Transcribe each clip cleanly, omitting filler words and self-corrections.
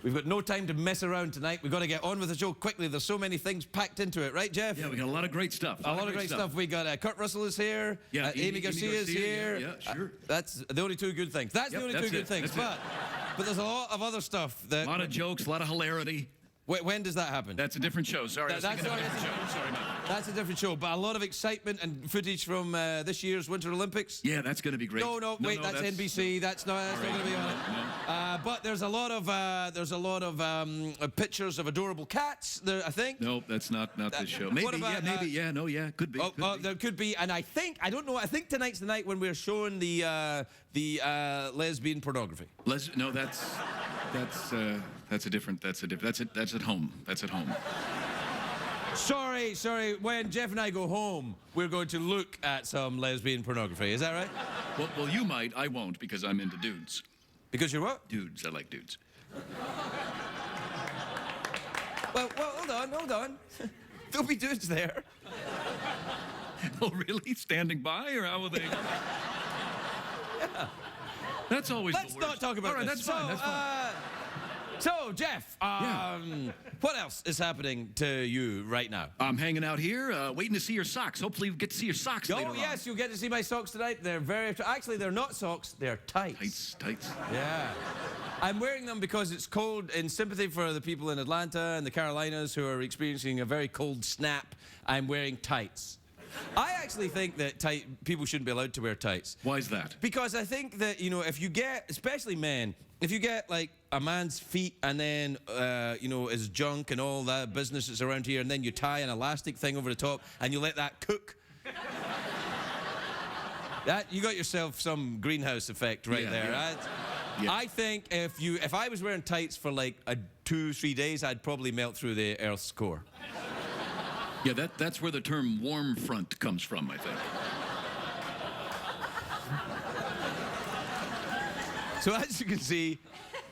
We've got no time to mess around tonight. We've got to get on with the show quickly. There's so many things packed into it, right, Jeff? Yeah, we got a lot of great stuff. A lot of great stuff. We got Kurt Russell is here. Yeah, Aimee Garcia is here. Yeah, sure. That's the only two good things. That's the only two good things. But there's a lot of other stuff. A lot of jokes, a lot of hilarity. When does that happen? That's a different show. Sorry, that's a different show. Sorry about that. That's a different show, but a lot of excitement and footage from this year's Winter Olympics. Yeah, that's going to be great. No, wait, that's NBC. That's not going to be on it. No. But there's a lot of pictures of adorable cats there, I think. No, that's not this show. Maybe, could be. There could be, and I don't know. I think tonight's the night when we're showing the lesbian pornography. No, that's at home. That's at home. Sorry. When Jeff and I go home, we're going to look at some lesbian pornography. Is that right? Well, you might. I won't because I'm into dudes. Because you're what? Dudes. I like dudes. Well, hold on. There'll be dudes there. Oh, really? Standing by, or how will they? Yeah. That's always Let's the worst. not talk about All right, this. that's fine. So, Jeff, what else is happening to you right now? I'm hanging out here, waiting to see your socks. Hopefully, we get to see your socks later on. Oh, yes, you'll get to see my socks tonight. They're actually, they're not socks, they're tights. Tights. Yeah. I'm wearing them because it's cold, in sympathy for the people in Atlanta and the Carolinas who are experiencing a very cold snap. I'm wearing tights. I actually think that people shouldn't be allowed to wear tights. Why is that? Because I think that, if you get, especially men, if you get like a man's feet and then, his junk and all that business that's around here, and then you tie an elastic thing over the top and you let that cook, you got yourself some greenhouse effect right there. Yeah. Right? Yeah. I think if I was wearing tights for like 2-3 days, I'd probably melt through the Earth's core. Yeah, that's where the term warm front comes from, I think. So as you can see,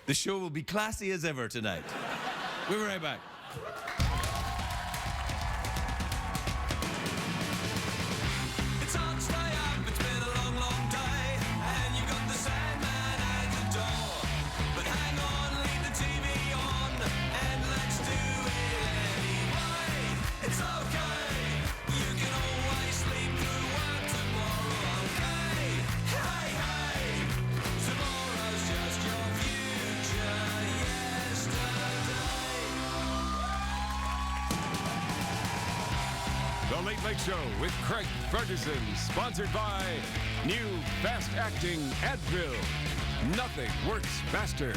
the show will be classy as ever tonight. We'll be right back. It's hard to stay up, it's been a long, long day, and you got the Sandman at the door. But hang on, leave the TV on, and let's do it anyway. It's okay, you can always sleep through work tomorrow, okay? Hey, tomorrow's just your future yesterday. The Late Late Show with Craig Ferguson, sponsored by new fast-acting Advil. Nothing works faster.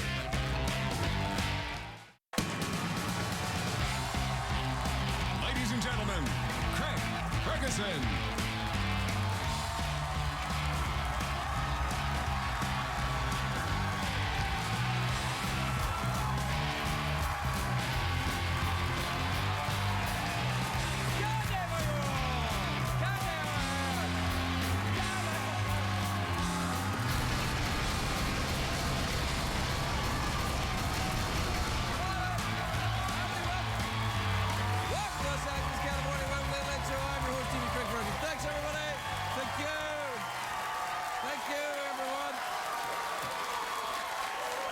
Ladies and gentlemen, Craig Ferguson.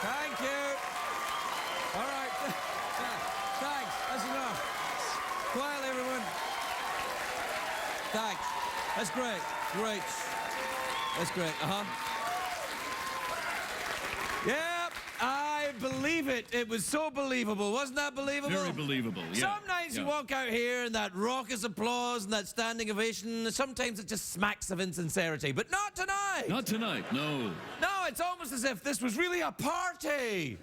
Thank you. All right. Thanks. That's enough. Quietly, everyone. Thanks. That's great. Great. That's great. Yep. I believe it. It was so believable. Wasn't that believable? Very believable, yeah. Some nights you walk out here and that raucous applause and that standing ovation, sometimes it just smacks of insincerity. But not tonight. Not tonight, no. No, it's almost as if this was really a party.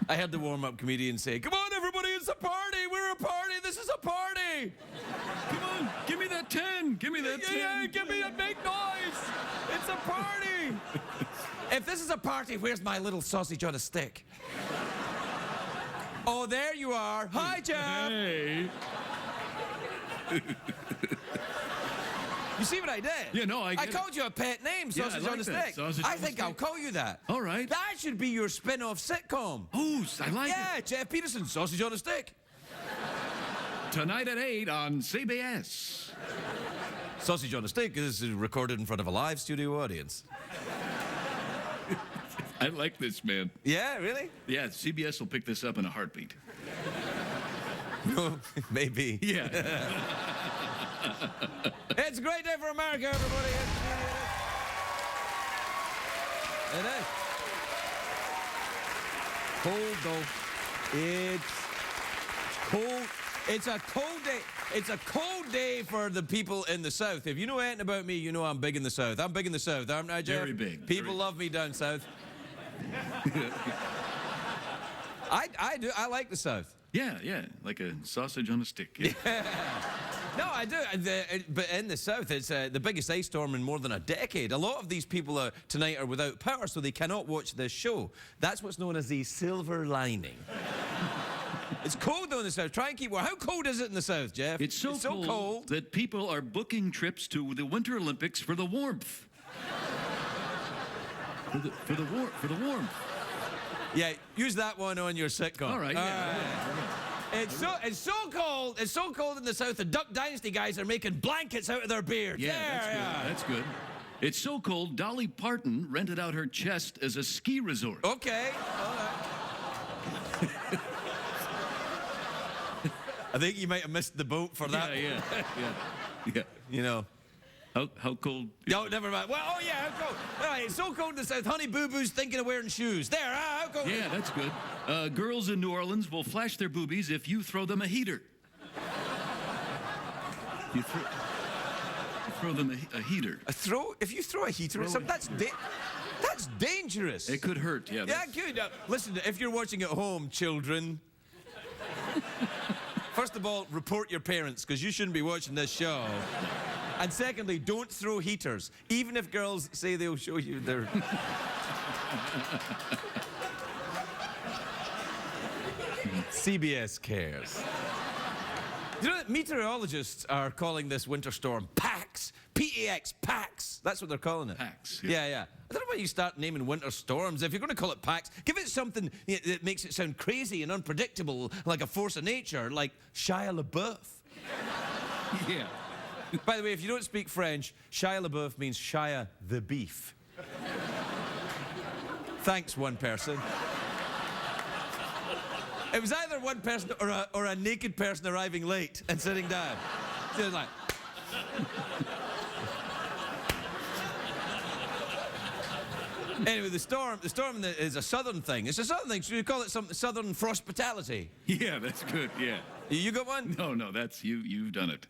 I heard the warm-up comedian say, "Come on, everybody, it's a party. We're a party. This is a party. Come on, give me that 10. Give me that 10. Yeah, give me a big noise. It's a party." If this is a party, where's my little sausage on a stick? Oh, there you are. Hi, Jeff. Hey. You see what I did? Yeah, no, I get it. called you a pet name, Yeah, I Sausage like on a that. Stick. Sausage I on a think I'll Stick. call you that. All right. That should be your spin-off sitcom. Oh, I like it. Jeff Peterson, Sausage on a Stick. Tonight at 8 on CBS. Sausage on a Stick is recorded in front of a live studio audience. I like this, man. Yeah, really? Yeah, CBS will pick this up in a heartbeat. No, maybe. Yeah. It's a great day for America, everybody. It is. Cold, though. It's cold. It's a cold day. It's a cold day for the people in the South. If you know anything about me, you know I'm big in the South. I'm big in the South, aren't I, Jeff? Very big. People love me down South. I do. I like the South. Yeah, like a sausage on a stick. Yeah. No, I do. But in the South, it's the biggest ice storm in more than a decade. A lot of these people tonight are without power, so they cannot watch this show. That's what's known as the silver lining. It's cold, though, in the South. Try and keep warm. How cold is it in the South, Jeff? It's so cold that people are booking trips to the Winter Olympics for the warmth. For the warmth. Yeah, use that one on your sitcom. All right. Yeah. It's so cold. It's so cold in the South. The Duck Dynasty guys are making blankets out of their beards. Yeah, that's good. It's so cold, Dolly Parton rented out her chest as a ski resort. Okay. All right. I think you might have missed the boat for that. Yeah. You know. How cold? No, never mind. Well, oh yeah, how cold? All right, it's so cold in the South. Honey Boo Boo's thinking of wearing shoes. There, how cold? Yeah, that's good. Girls in New Orleans will flash their boobies if you throw them a heater. You throw them a heater. If you throw a heater at something, that's dangerous. It could hurt. Yeah. Yeah, good. Listen, if you're watching at home, children. First of all, report your parents, because you shouldn't be watching this show. And secondly, don't throw heaters, even if girls say they'll show you their... CBS cares. You know that meteorologists are calling this winter storm PAX. P-A-X, PAX. That's what they're calling it. PAX. Yeah. I don't know why you start naming winter storms. If you're going to call it PAX, give it something that makes it sound crazy and unpredictable, like a force of nature, like Shia LaBeouf. Yeah. By the way, if you don't speak French, Shia LaBeouf means Shia the beef. Thanks, one person. It was either one person or a naked person arriving late and sitting down. So it was like... Anyway, the storm is a southern thing. It's a southern thing, so you call it southern frospitality. Yeah, that's good, yeah. You got one? No, that's you've done it.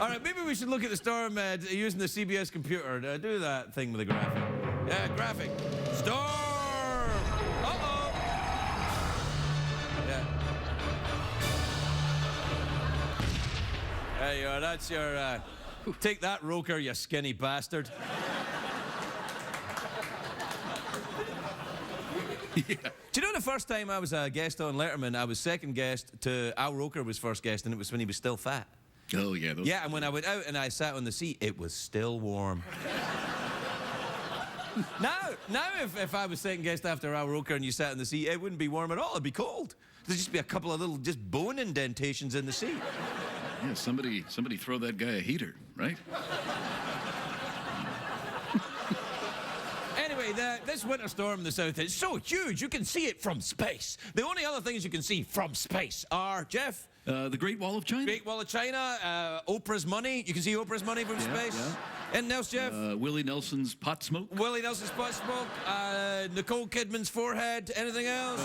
All right, maybe we should look at the storm using the CBS computer. Do that thing with the graphic. Yeah, graphic. Storm! Uh-oh! Yeah. There you are. That's your... take that, Roker, you skinny bastard. Yeah. Do you know the first time I was a guest on Letterman, I was second guest to Al Roker was first guest, and it was when he was still fat. Oh, yeah. Yeah, and when I went out and I sat on the seat, it was still warm. now if I was second guest after Al Roker and you sat in the seat, it wouldn't be warm at all. It'd be cold. There'd just be a couple of little just bone indentations in the seat. Yeah, somebody throw that guy a heater, right? Anyway, this winter storm in the South is so huge, you can see it from space. The only other things you can see from space are, Jeff... the Great Wall of China. Great Wall of China, Oprah's money. You can see Oprah's money from space. Yeah. Anything else, Jeff? Willie Nelson's pot smoke. Willie Nelson's pot smoke. Nicole Kidman's forehead. Anything else?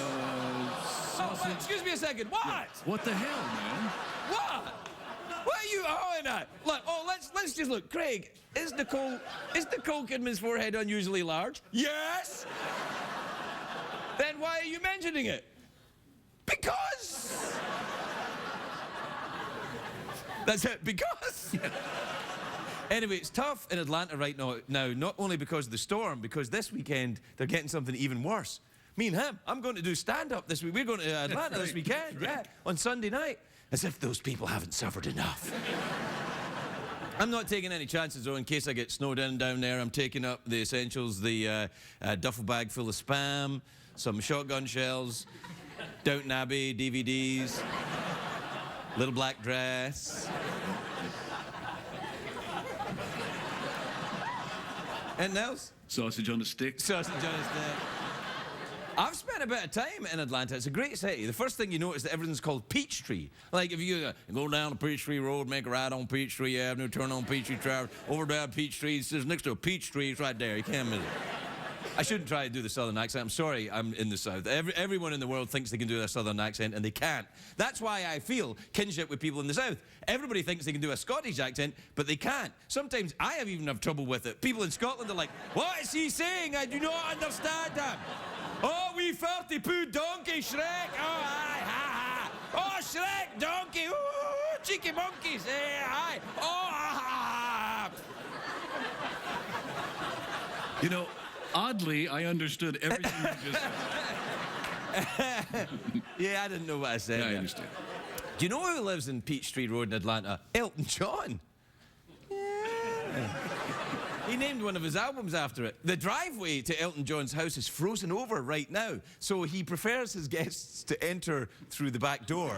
Wait, excuse me a second. What? Yeah. What the hell, man? What? What are you hollering at? Look, let's just look. Craig, is Nicole Kidman's forehead unusually large? Yes. Then why are you mentioning it? Because. That's it, because. Yeah. Anyway, it's tough in Atlanta right now, not only because of the storm, because this weekend they're getting something even worse. Me and him, I'm going to do stand-up this week. We're going to Atlanta this weekend, yeah, on Sunday night. As if those people haven't suffered enough. I'm not taking any chances, though, in case I get snowed in down there. I'm taking up the essentials, the duffel bag full of Spam, some shotgun shells, Downton Abbey DVDs, little black dress. Anything else? Sausage on a stick. Sausage on a stick. I've spent a bit of time in Atlanta. It's a great city. The first thing you notice is that everything's called Peachtree. Like if you go down the Peachtree Road, make a right on Peachtree Avenue, turn on Peachtree Traverse, over down Peachtree, it says next to a peach tree, it's right there. You can't miss it. I shouldn't try to do the southern accent. I'm sorry, I'm in the South. Everyone in the world thinks they can do a southern accent, and they can't. That's why I feel kinship with people in the South. Everybody thinks they can do a Scottish accent, but they can't. Sometimes I even have trouble with it. People in Scotland are like, what is he saying? I do not understand him. Oh, wee 40-poo donkey, Shrek. Oh, aye, ha, ha. Oh, Shrek, donkey. Ooh, cheeky monkeys. Aye. Oh, ha, ha, ha. You know, oddly, I understood everything you just said. Yeah, I didn't know what I said. Yeah, I there. understand. Do you know who lives in Peachtree Road in Atlanta? Elton John. Yeah. He named one of his albums after it. The driveway to Elton John's house is frozen over right now, so he prefers his guests to enter through the back door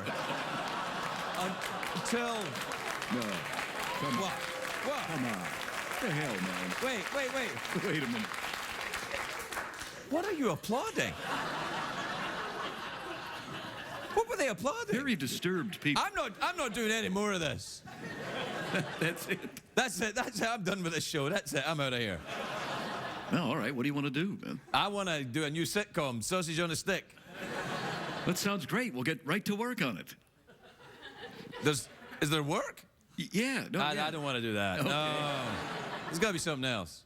until... No. Come What? on. What? Come on. What the hell, man? Wait. Wait a minute. What are you applauding? What were they applauding? Very disturbed people. I'm not doing any more of this. That's it. That's it. I'm done with this show. That's it. I'm out of here. Well, all right. What do you want to do, man? I want to do a new sitcom, Sausage on a Stick. That sounds great. We'll get right to work on it. Is there work? Yeah. No, yeah. I don't want to do that. Okay. No. There's got to be something else.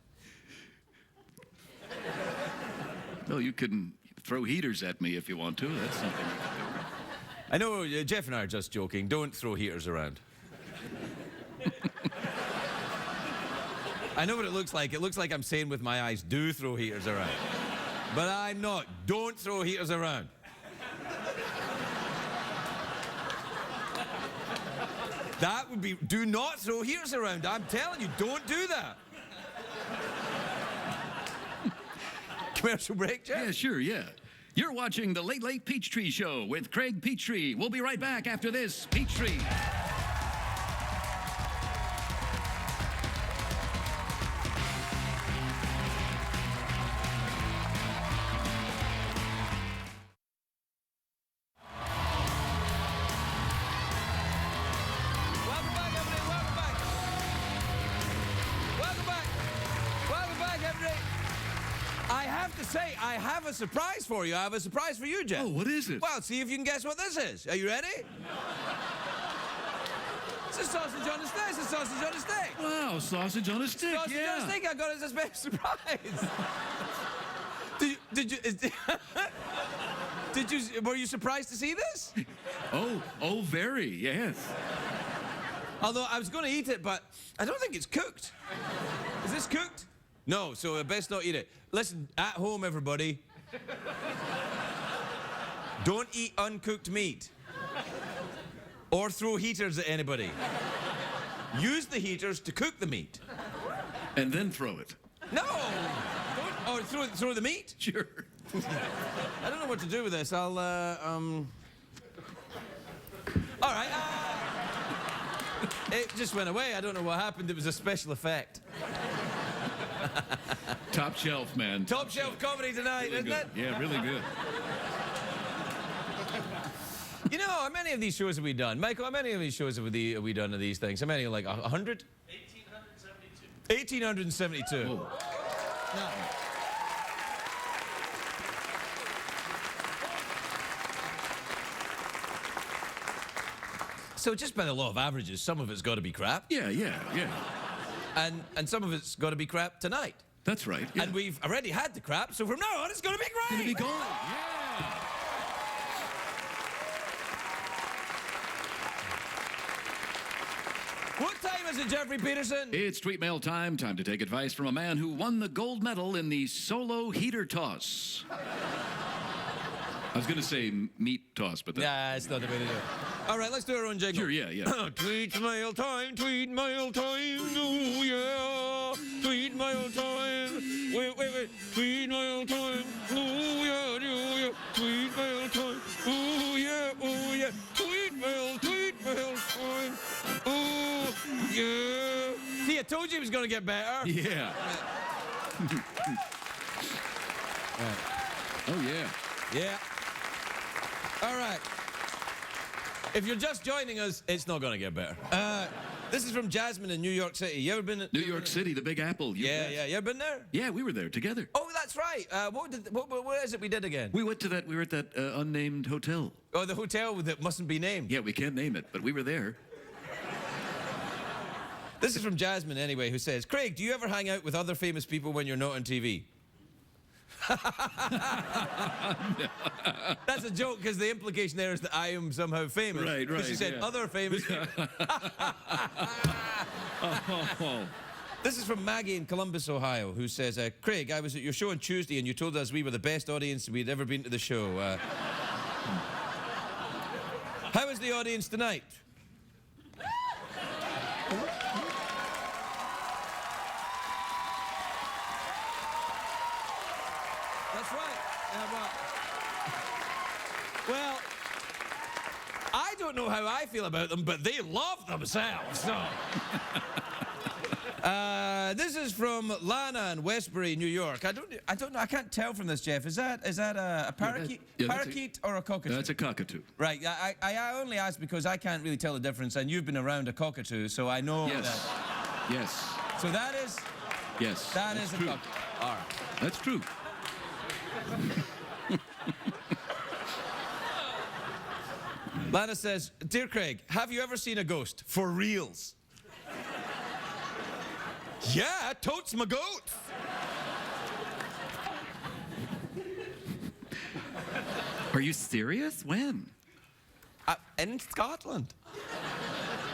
Well, you can throw heaters at me if you want to. That's something you can do. I know Jeff and I are just joking. Don't throw heaters around. I know what it looks like. It looks like I'm saying with my eyes, do throw heaters around. But I'm not. Don't throw heaters around. That would be, do not throw heaters around. I'm telling you, don't do that. Commercial break, Jeff? Yeah, sure, yeah. You're watching the Late Late Peachtree Show with Craig Peachtree. We'll be right back after this Peachtree. Welcome back, everybody. Welcome back. Welcome back. Welcome back, everybody. I have to say, I have a surprise for you. I have a surprise for you, Jeff. Oh, what is it? Well, see if you can guess what this is. Are you ready? It's a sausage on a stick. It's a sausage on a stick. Wow, sausage on a stick, Sausage yeah. on a stick. I got it as a special surprise. Were you surprised to see this? Oh, very, yes. Although I was going to eat it, but I don't think it's cooked. Is this cooked? No, so I best not eat it. Listen, at home, everybody. Don't eat uncooked meat. Or throw heaters at anybody. Use the heaters to cook the meat. And then throw it. No! Or throw the meat? Sure. I don't know what to do with this. All right. It just went away. I don't know what happened. It was a special effect. Top shelf, man. Top shelf comedy tonight, Really isn't good. it? Yeah, really good. You know, how many of these shows have we done? Michael, how many of these shows have we done of these things? How many? Like 100? 1872. 1872. Oh. So just by the law of averages, some of it's got to be crap. Yeah. And some of it's got to be crap tonight. That's right. Yeah. And we've already had the crap, so from now on, it's going to be great. Gonna be gone. Yeah. What time is it, Jeffrey Peterson? It's tweet mail time. Time to take advice from a man who won the gold medal in the solo heater toss. I was going to say meat toss, but that... Nah, it's not the way to do it. All right, let's do our own jingle. Sure, yeah. Tweet mail time, oh yeah. Tweet mail time. Wait. Tweet mail time, oh yeah. Tweet mail time, oh yeah. Tweet mail time, oh yeah. See, I told you it was going to get better. Yeah. Oh, yeah. Yeah. All right. If you're just joining us, it's not going to get better. This is from Jasmine in New York City. You ever been? New York City, the Big Apple. You Yeah, bet. yeah. You ever been there? Yeah, we were there together. Oh, that's right. What is it we did again? We went to that. We were at that unnamed hotel. Oh, the hotel that mustn't be named. Yeah, we can't name it, but we were there. This is from Jasmine, anyway, who says, Craig, do you ever hang out with other famous people when you're not on TV? That's a joke, because the implication there is that I am somehow famous. Right, Because she right, said yeah. other famous people. Oh. This is from Maggie in Columbus, Ohio, who says, Craig, I was at your show on Tuesday and you told us we were the best audience we'd ever been to the show. How is the audience tonight? That's right. Well, I don't know how I feel about them, but they love themselves, so. This is from Lana in Westbury, New York. I don't know. I can't tell from this, Jeff. Is that a parakeet, parakeet or a cockatoo? That's a cockatoo. Right. I only ask because I can't really tell the difference, and you've been around a cockatoo, so I know Yes. that. Yes. So that is Yes. that that's is true. a cockatoo. All right. That's true. Lana says, Dear Craig, have you ever seen a ghost? For reals? Yeah, totes my goat. Are you serious? When? In Scotland.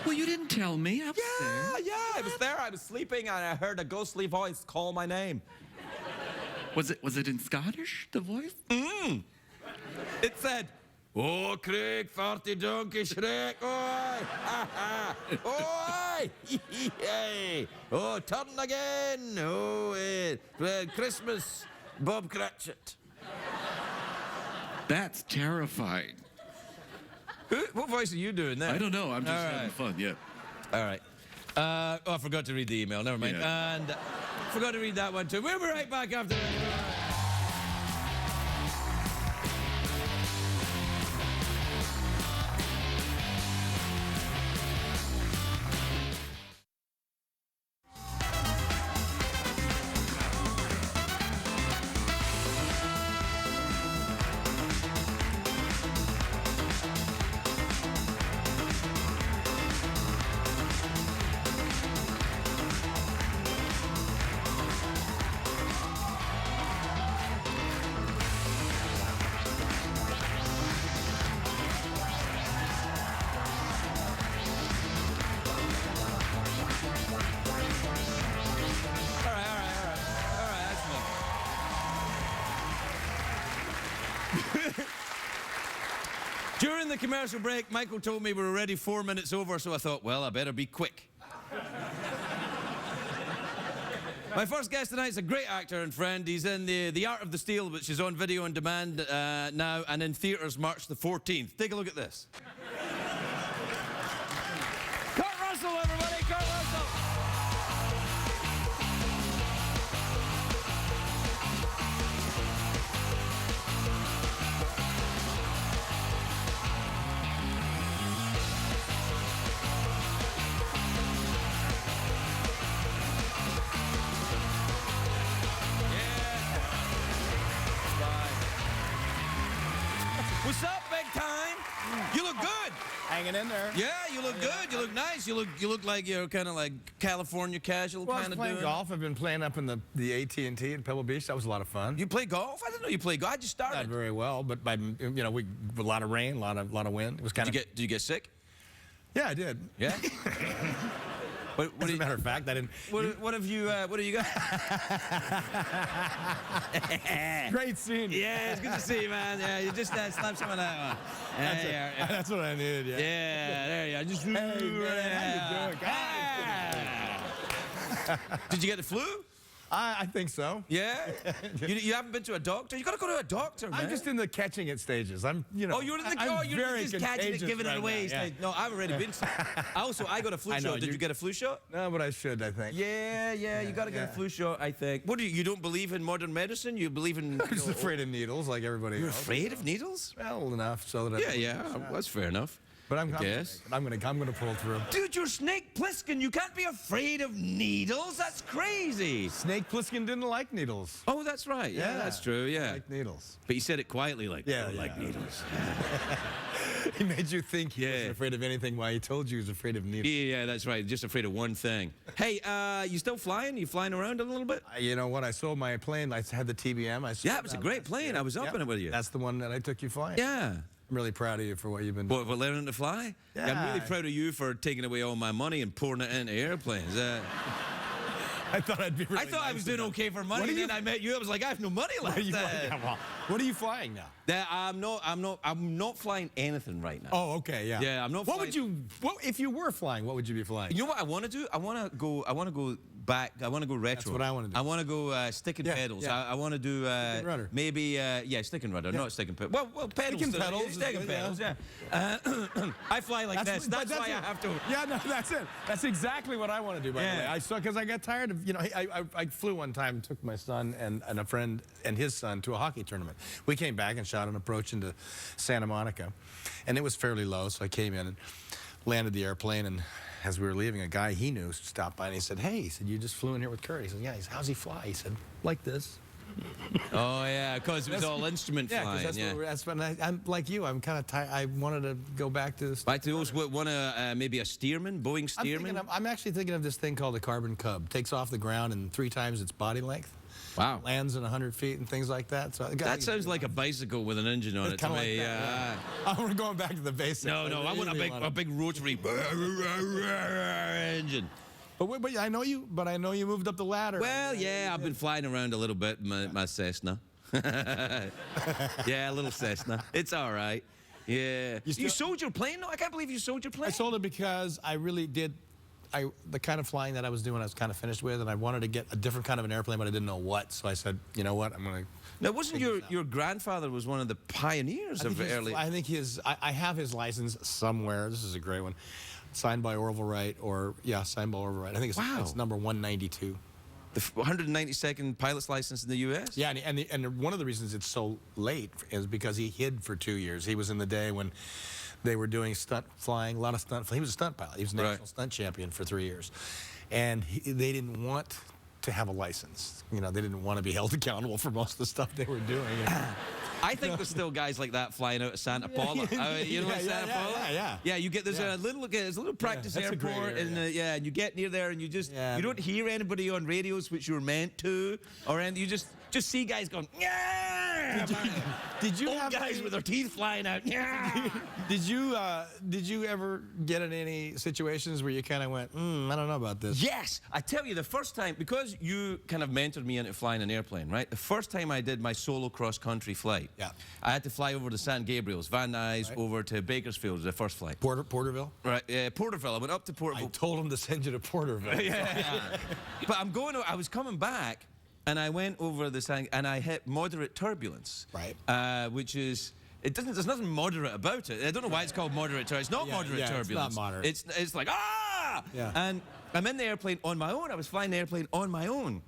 Well, you didn't tell me. I was there. Yeah, I was there. I was sleeping and I heard a ghostly voice call my name. Was it in Scottish, the voice? It said, Oh, Craig, farty donkey Shrek, oi! Oi! Hey! Oh, turn again! Oh, Christmas, Bob Cratchit. That's terrifying. What voice are you doing there? I don't know. I'm just All having right. fun. Yeah. All right. I forgot to read the email. Never mind. Yeah. And forgot to read that one too. We'll be right back after this. All right, that's fine. During the commercial break, Michael told me we were already 4 minutes over, so I thought, well, I better be quick. My first guest tonight is a great actor and friend. He's in The Art of the Steal, which is on video on demand now and in theatres March the 14th. Take a look at this. Kurt Russell, everybody, Kurt Russell. What's up, big time? You look good. Hanging in there. Yeah, you look good. You look nice. You look like you're kind of like California casual Well, I kind was of playing doing. golf. I've been playing up in the AT&T at Pebble Beach. That was a lot of fun. You play golf? I didn't know you play golf. I just Not started. very well, but by we a lot of rain, a lot of wind. It was kind of. Did you get sick? Yeah, I did. Yeah. What As a matter of fact, I didn't. What have you got? Great scene. Yeah, it's good to see you, man. Yeah, you just slapped some of that one. Yeah, That's what I needed. Yeah. yeah, there you are. Just. Hey, man, how you doing? Ah. Did you get the flu? I think so. Yeah? you haven't been to a doctor? You got to go to a doctor, man. I'm just in the catching it stages. I'm, you know. Oh, you're in the I'm you're very just catching it, contagious giving it right away. now, yeah. No, I've already been. I got a flu I know, shot. Did you get a flu shot? No, but I should, I think. Yeah, you got to get a flu shot, I think. What do you don't believe in modern medicine? You believe in... I'm just afraid of needles like everybody You're else. afraid of needles? Well, enough so that I Yeah, that's fair enough. But I'm gonna pull through. Dude, you're Snake Plissken. You can't be afraid of needles. That's crazy. Snake Plissken didn't like needles. Oh, that's right. Yeah, that's true. Yeah. Like needles. But you said it quietly, like, Yeah, like yeah. needles. He made you think he wasn't afraid of anything while he told you he was afraid of needles. Yeah, that's right. Just afraid of one thing. Hey, you still flying? You flying around a little bit? You know what? I sold my plane. I had the TBM. Yeah, it was a great plane. I was up in it with you. That's the one that I took you flying. Yeah. I'm really proud of you for what you've been doing. What, for learning to fly? Yeah. I'm really proud of you for taking away all my money and pouring it into airplanes. I thought I'd be really I thought I nice was doing about it. okay for money. What are Then I met you. I was like, I have no money left. What are you flying now? I'm not flying anything right now. Oh, okay, yeah. Yeah, I'm not What flying- would you? What if you were flying? What would you be flying? You know what I want to do? I want to go back. I want to go retro. That's what I wanna do. I want to go stick and Yeah, pedals. yeah. I want to do and rudder. maybe stick and rudder, not stick and pedals. Well, pedals. and pedals is Stick and good, pedals. yeah. Yeah. I fly like this. but That's why I have to. Yeah, no, that's it. That's exactly what I want to do. By the way, because I got tired of I flew one time, took my son and a friend and his son to a hockey tournament. We came back and shot an approach into Santa Monica, and it was fairly low, so I came in and landed the airplane. And as we were leaving, a guy he knew stopped by and he said, "Hey," he said, "you just flew in here with Kurt." He said, "Yeah." He said, "How's he fly?" He said, "Like this." Oh yeah, because it was all instrument Yeah, flying. because that's what I'm like you. I'm kind of tired. I wanted to go back to this. Back to those. Want maybe a Stearman, Boeing Stearman? I'm actually thinking of this thing called a carbon cub. Takes off the ground in 3 times its body length. Wow. Lands in 100 feet and things like that. So That sounds like a bicycle with an engine on it to kinda me. like that, yeah. We're going back to the basics. No, I want a big rotary engine. But I know you. But I know you moved up the ladder. Well, yeah, I've been flying around a little bit, my Cessna. Yeah, a little Cessna. It's all right. Yeah. You sold your plane? No, I can't believe you sold your plane. I sold it because I really did. The kind of flying that I was doing, I was kind of finished with, and I wanted to get a different kind of an airplane, but I didn't know what. So I said, you know what, I'm going to. Now, wasn't your grandfather was one of the pioneers of early? I think I have his license somewhere. This is a great one. Signed by Orville Wright, signed by Orville Wright. I think it's number 192. The 192nd pilot's license in the U.S.? Yeah, and one of the reasons it's so late is because he hid for 2 years. He was in the day when they were doing stunt flying, a lot of stunt flying. He was a stunt pilot. He was a national stunt champion for 3 years. And they didn't want to have a license. You know, they didn't want to be held accountable for most of the stuff they were doing. I think there's still guys like that flying out of Santa Paula. You know Santa Paula? Yeah, you get there's a little practice that's a great airport, area. and you get near there, and you just you don't hear anybody on radios, which you're meant to, or anything. You just see guys going, yeah. Did you Old have guys with their teeth flying out? Yeah. Did you ever get in any situations where you kind of went, I don't know about this? Yes, I tell you, the first time, because you kind of mentored me into flying an airplane, right? The first time I did my solo cross-country flight, I had to fly over to San Gabriel's, Van Nuys, over to Bakersfield, the first flight. Porterville? Right, Porterville. I went up to Porterville. I told him to send you to Porterville. But I was coming back, and I went over the San, and I hit moderate turbulence. Right. Which is, there's nothing moderate about it. I don't know why it's called moderate turbulence. It's not moderate turbulence. It's not moderate. It's like, ah! Yeah. And I'm in the airplane on my own. I was flying the airplane on my own.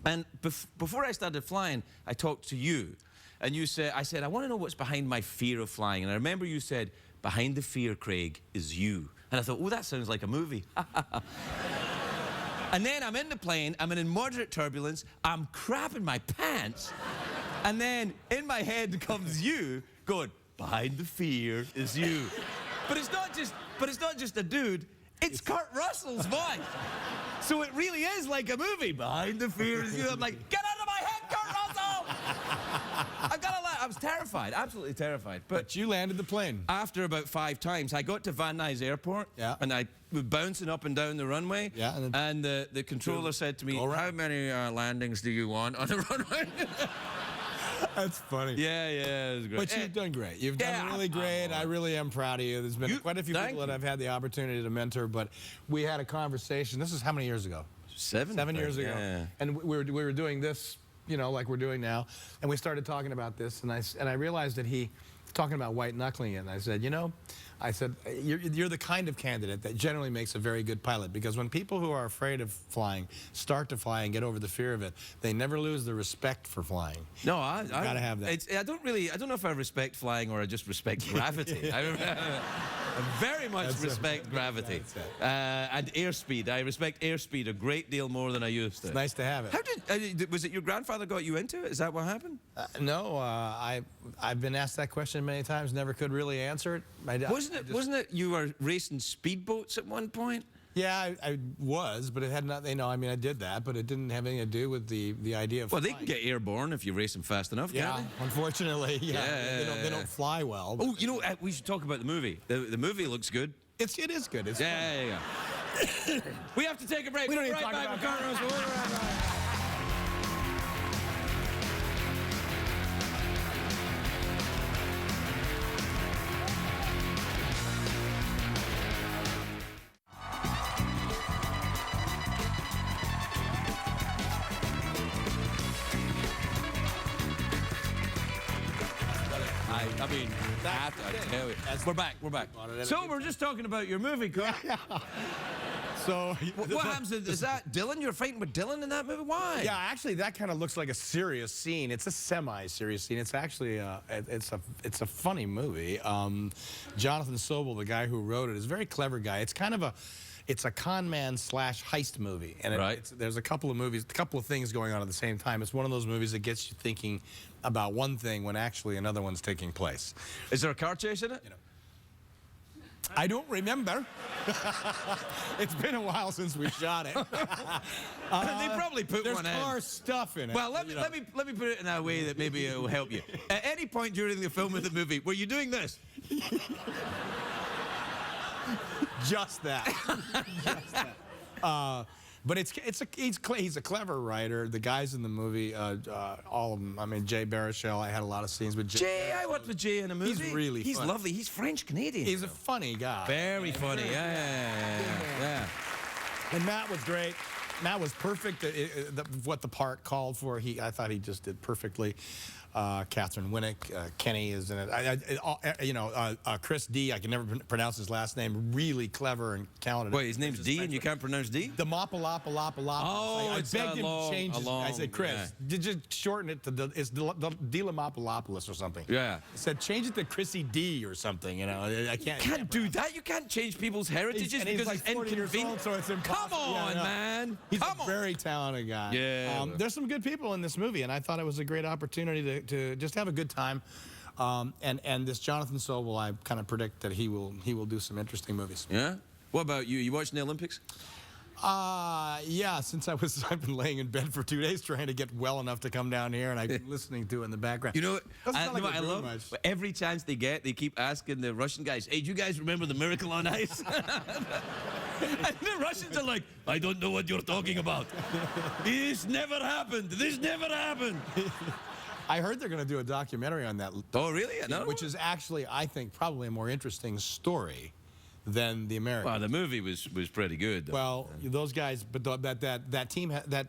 And before I started flying, I talked to you. And I said, I want to know what's behind my fear of flying. And I remember you said, behind the fear, Craig, is you. And I thought, oh, that sounds like a movie. And then I'm in the plane, I'm in moderate turbulence, I'm crapping my pants. And then in my head comes you going, behind the fear is you. But it's not just a dude, it's Kurt Russell's voice. So it really is like a movie. Behind the fear is you. I'm like, get out of my head, Kurt Russell! I was terrified, absolutely terrified. But you landed the plane. After about 5 times, I got to Van Nuys Airport, and I was bouncing up and down the runway, and the controller said to me, how many landings do you want on the runway? That's funny. Yeah, it was great. But you've done great. You've done really great. I really am proud of you. There's been quite a few people that I've had the opportunity to mentor, but we had a conversation. This is how many years ago? 7 years ago. Yeah. And we were doing this, you know, like we're doing now, and we started talking about this, and I realized that he talking about white knuckling it, and I said, you know, I said, you're the kind of candidate that generally makes a very good pilot, because when people who are afraid of flying start to fly and get over the fear of it, they never lose the respect for flying. No, I gotta have that. I don't know if I respect flying or I just respect gravity. I very much respect gravity. And airspeed. I respect airspeed a great deal more than I used to. It's nice to have it. How was it your grandfather got you into it? Is that what happened? No, I've been asked that question many times, never could really answer it. Wasn't it you were racing speedboats at one point? Yeah, I was, but it had nothing. You know, I mean, I did that, but it didn't have anything to do with the idea of. Well, flying. they can get airborne if you race them fast enough. Yeah, can't unfortunately, yeah. They don't fly well. Oh, you know, we should talk about the movie. The movie looks good. It is good. It's Yeah. We have to take a break. We don't We'll need be to right talk back about with Kurt Russell. We'll be right back. I mean, I tell you. We're back. So we're just talking about your movie, Kurt. So What happens? Is that Dylan? You're fighting with Dylan in that movie? Why? yeah, actually, that kind of looks like a serious scene. It's a semi-serious scene. It's actually it's a funny movie. Jonathan Sobel, the guy who wrote it, is a very clever guy. It's kind of a con man / heist movie, and there's a couple of things going on at the same time. It's one of those movies that gets you thinking about one thing when actually another one's taking place. Is there a car chase in it? You know, I don't remember. It's been a while since we shot it. They probably put There's one in. car stuff in it. Well, let me put it in a way that maybe it will help you. At any point during the film of the movie, were you doing this? Just that. Just that. But he's a clever writer. The guys in the movie, all of them. I mean, Jay Baruchel. I had a lot a lot of scenes with Jay. Jay, I worked with Jay in a movie. He's really He's funny. lovely. He's French-Canadian. He's a funny guy. Very funny. Yeah. And Matt was great. Matt was perfect. What the part called for, I thought he just did perfectly. Catherine Winnick, Kenny is in it. Chris D. I can never pronounce his last name. Really clever and talented. Wait, his name's D, and you can't pronounce D? The Mopalopalopalopoulos. Oh, I it's begged him to change his. I said, Chris, just shorten it to it's Dilamopoulos or something. Yeah. I said, change it to Chrissy D or something. You know, I can't. You can't do that. You can't change people's heritages And he's because like it's 40 years inconvenient. old, so it's impossible. Come on, Yeah, no. man. He's Come a on. very talented guy. Yeah. There's some good people in this movie, and I thought it was a great opportunity to just have a good time. And this Jonathan Sobel, I kind of predict that he will do some interesting movies. Yeah? What about you? You watching the Olympics? Yeah, since I've been laying in bed for 2 days trying to get well enough to come down here, and I've been listening to it in the background. You know what? Doesn't sound like I we're doing love much. every chance they get, they keep asking the Russian guys, hey, do you guys remember the Miracle on Ice? And the Russians are like, I don't know what you're talking about. This never happened. This never happened. I heard they're going to do a documentary on that. Oh, really? No. Which is actually, I think, probably a more interesting story than the American. Well, the movie was pretty good, though. Well, those guys, but that team, that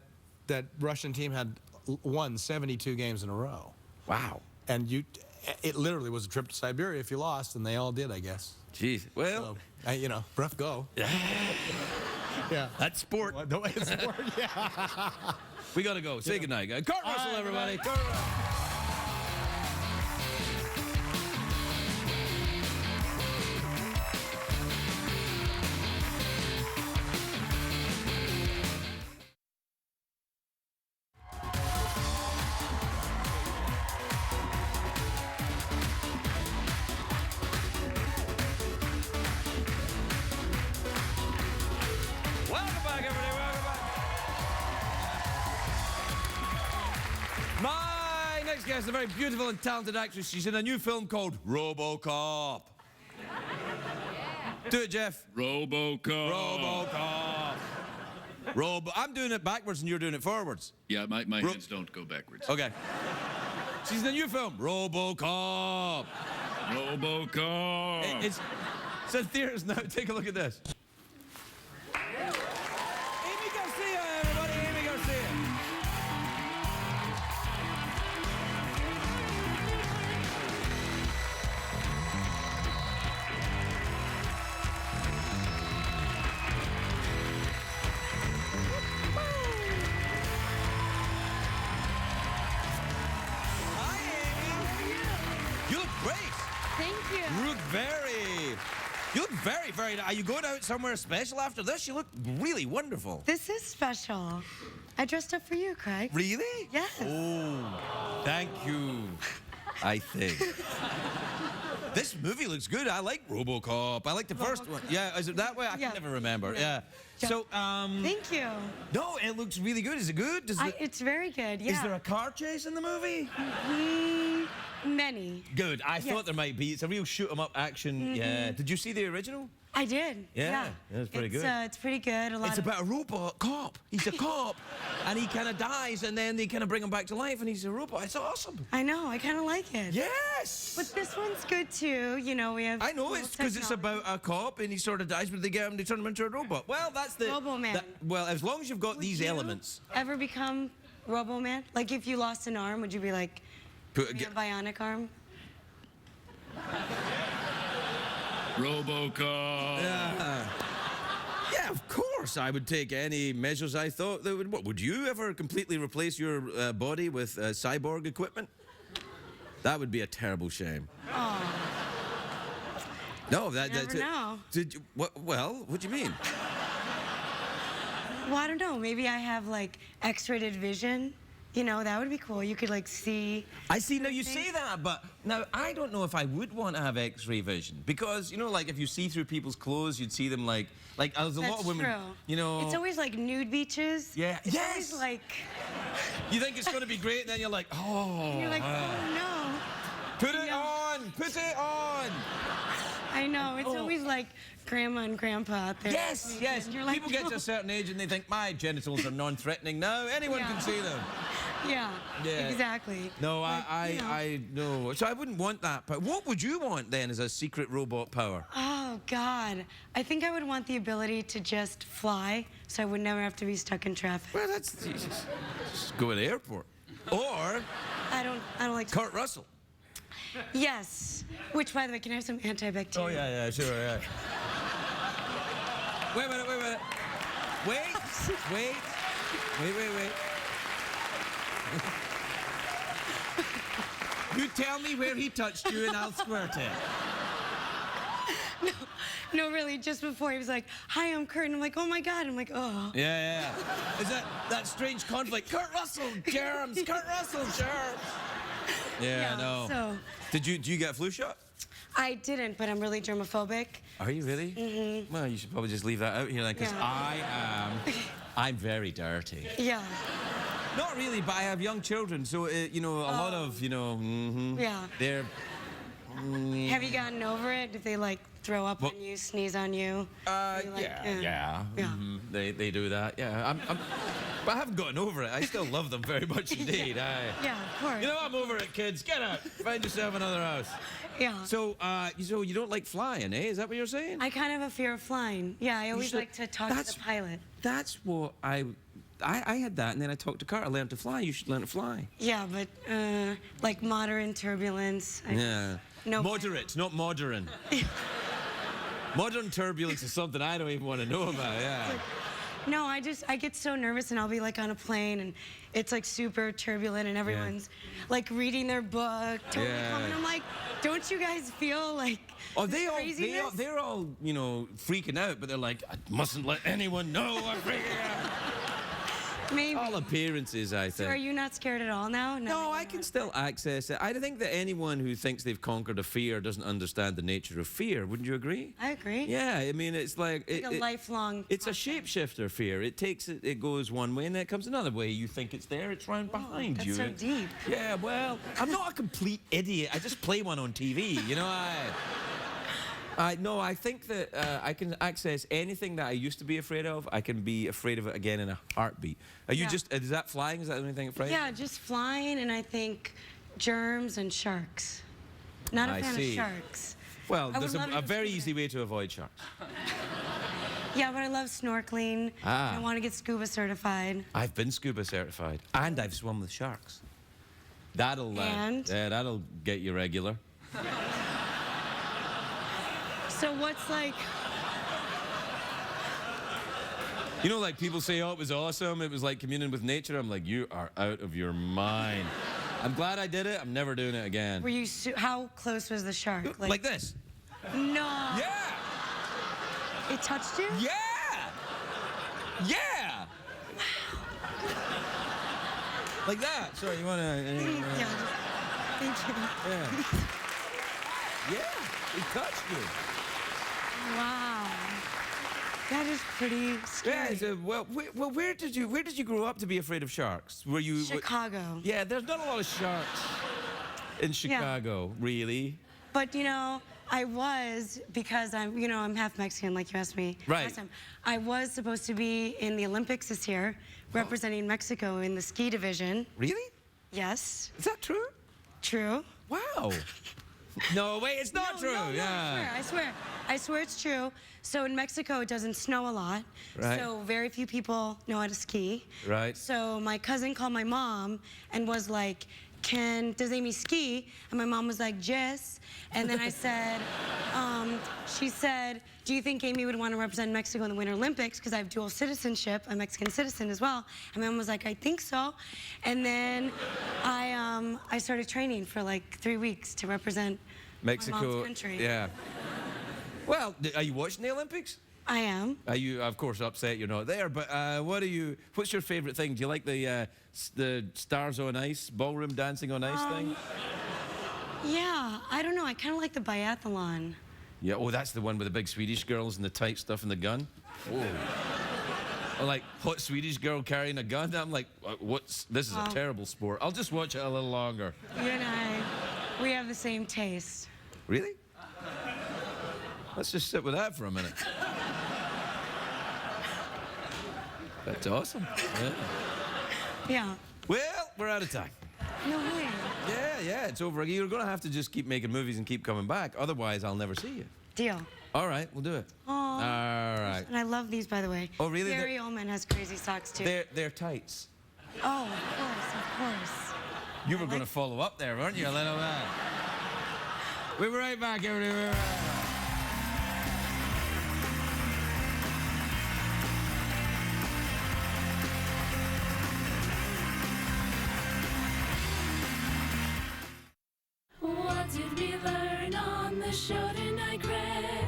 Russian team had won 72 games in a row. Wow. And it literally was a trip to Siberia if you lost, and they all did, I guess. Jeez. Well, So, rough go. Yeah. that's sport. The way it's worked, yeah. We got to go. Say goodnight, guys. Kurt Russell, everybody. Kurt Russell. Welcome back, everybody. Welcome back. My next guest is a very beautiful and talented actress. She's in a new film called RoboCop. Do it, Jeff. RoboCop. RoboCop. I'm doing it backwards and you're doing it forwards. Yeah, my hands don't go backwards. Okay. She's in a new film, RoboCop. RoboCop. It's in theaters now. Take a look at this. Aimee Garcia, You look very, very. Are you going out somewhere special after this? You look really wonderful. This is special. I dressed up for you, Craig. Really? Yes. Oh, thank you. I think. This movie looks good. I like RoboCop. I like the first one. Yeah, is it that way? I Yeah. can never remember. Yeah. So, Thank you. no, it looks really good. Is it good? It's very good, yeah. Is there a car chase in the movie? Many. Good. I Yes. thought there might be. It's a real shoot 'em up action. Yeah. Did you see the original? I did. Yeah, it's pretty good. It's pretty good. It's about a robot cop. He's a cop, and he kind of dies, and then they kind of bring him back to life, and he's a robot. It's awesome. I know. I kind of like it. Yes. But this one's good too. You know, we have. I know cool it's because it's technology. about a cop, and he sort of dies, but they get him, they turn him into a robot. Well, that's the Robo-Man. well, as long as you've got Would these you elements. Ever become Robo-Man? Like if you lost an arm, would you be like, Put, "Give me a bionic arm"? RoboCop. Yeah, of course. I would take any measures I thought that would. What would you ever completely replace your body with cyborg equipment? That would be a terrible shame. Oh, No, that's never it. know. Did you, well, what do you mean? well, I don't know. Maybe I have like X-rated vision. You know, that would be cool. You could like see. I see. Now you say that, but now I don't know if I would want to have X-ray vision because you know, like if you see through people's clothes, you'd see them like there's a lot That's of women. true. You know. It's always like nude beaches. Yeah. It's Yes. always like. You think it's going to be great, and then you're like, oh. You're like, oh no. Put it on. Put it on. I know. It's always like grandma and grandpa out there. Yes, yes. And you're like, People get to a certain age and they think my genitals are non-threatening. Now anyone can Yeah. see them. Yeah. Yeah. Exactly. No, But, you know. I no. So I wouldn't want that. But what would you want then as a secret robot power? Oh God. I think I would want the ability to just fly, so I would never have to be stuck in traffic. Well, that's Jesus. Just go to the airport. Or I don't like. Kurt Russell. Yes. Which, by the way, can I have some antibacterial? Oh yeah, sure, yeah. Wait a minute. Wait. You tell me where he touched you and I'll squirt it. No, really. Just before he was like, "Hi, I'm Kurt," and I'm like, "Oh my God!" I'm like, "Oh." Yeah. Is that strange conflict? Kurt Russell, germs. Kurt Russell, germs. Yeah, no. So Do you get a flu shot? I didn't, but I'm really germophobic. Are you really? Mm-hmm. Well, you should probably just leave that out here then, because Yeah. I'm very dirty. Yeah. Not really, but I have young children, so you know, a lot of, you know, Yeah. they're. Have you gotten over it? Did they like throw up Well- on you, sneeze on you? Are you like, Yeah. Yeah. mhm, They do that. Yeah. But I haven't gotten over it. I still love them very much indeed. Yeah, of course. You know, I'm over it, kids. Get out. Find yourself another house. Yeah. So you don't like flying, eh? Is that what you're saying? I kind of have a fear of flying. Yeah, I always should- like to talk to the pilot. That's what I had that, and then I talked to Kurt. I learned to fly. You should learn to fly. Yeah, but like moderate turbulence. No. Moderate, not modern. Modern turbulence is something I don't even want to know about. Yeah. No, I get so nervous, and I'll be like on a plane, and it's like super turbulent, and everyone's like reading their book, totally Yeah. calm, and I'm like, don't you guys feel like Oh, this craziness? they're all, you know, freaking out, but they're like, I mustn't let anyone know I'm freaking out. Maybe. All appearances, I So think. are you not scared at all now? No, I can still access it. I think that anyone who thinks they've conquered a fear doesn't understand the nature of fear. Wouldn't you agree? I agree. Yeah, I mean, it's like... It's like a lifelong It's a process. shapeshifter fear. It goes one way and then it comes another way. You think it's there, it's round behind that's you. so deep. Yeah, well, I'm not a complete idiot. I just play one on TV, you know? No, I think that I can access anything that I used to be afraid of. I can be afraid of it again in a heartbeat. Are you Yeah. just, is that flying? Is that the only thing you're afraid of? Yeah, just flying, and I think germs and sharks. Not a I fan see. of sharks. Well, I there's would love a to very see easy that. way to avoid sharks. Yeah, but I love snorkeling. Ah. And I want to get scuba certified. I've been scuba certified, and I've swum with sharks. That'll that'll get you regular. So what's like... You know, like people say, oh, it was awesome. It was like communing with nature. I'm like, you are out of your mind. I'm glad I did it. I'm never doing it again. Were you... How close was the shark? Like this. No. Yeah. It touched you? Yeah. Yeah. Like that. Sorry, you want to... Yeah. Thank you. Yeah. Yeah, it touched you. Wow. That is pretty scary. Yeah, so, well, where did you grow up to be afraid of sharks? Were you... Chicago. Yeah, there's not a lot of sharks in Chicago, really. But you know, I was, because I'm half Mexican, like you asked me Right. last time. I was supposed to be in the Olympics this year, representing Mexico in the ski division. Really? Yes, Is that true? true. Wow. No, wait, it's not true. No, Yeah. I swear it's true. So in Mexico, it doesn't snow a lot. Right. So very few people know how to ski. Right. So my cousin called my mom and was like, does Aimee ski? And my mom was like, yes. And then I said, she said, do you think Aimee would want to represent Mexico in the Winter Olympics? Because I have dual citizenship, I'm a Mexican citizen as well. And my mom was like, I think so. And then I started training for like 3 weeks to represent my Mexico. mom's country. Yeah. Well, are you watching the Olympics? I am. Are you, of course, upset you're not there? But what's your favorite thing? Do you like the stars on ice, ballroom dancing on ice thing? Yeah, I don't know. I kind of like the biathlon. Yeah. Oh, that's the one with the big Swedish girls and the tight stuff and the gun. Oh. Or like hot Swedish girl carrying a gun. I'm like, this is a terrible sport. I'll just watch it a little longer. You and we have the same taste. Really? Let's just sit with that for a minute. That's awesome. Yeah. Yeah. Well, we're out of time. No way. Yeah, it's over. You're going to have to just keep making movies and keep coming back. Otherwise, I'll never see you. Deal. All right, we'll do it. Aw. All right. And I love these, by the way. Oh, really? Gary Oldman has crazy socks, too. They're tights. Oh, of course. You were going to follow up there, weren't you, a little bit? We'll be right back, everybody. We'll be right back. What did we learn on the show tonight, Greg?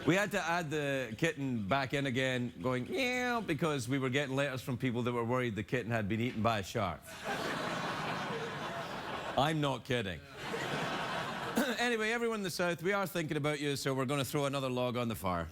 We had to add the kitten back in again, going, yeah, because we were getting letters from people that were worried the kitten had been eaten by a shark. I'm not kidding. Anyway, everyone in the South, we are thinking about you, so we're going to throw another log on the fire.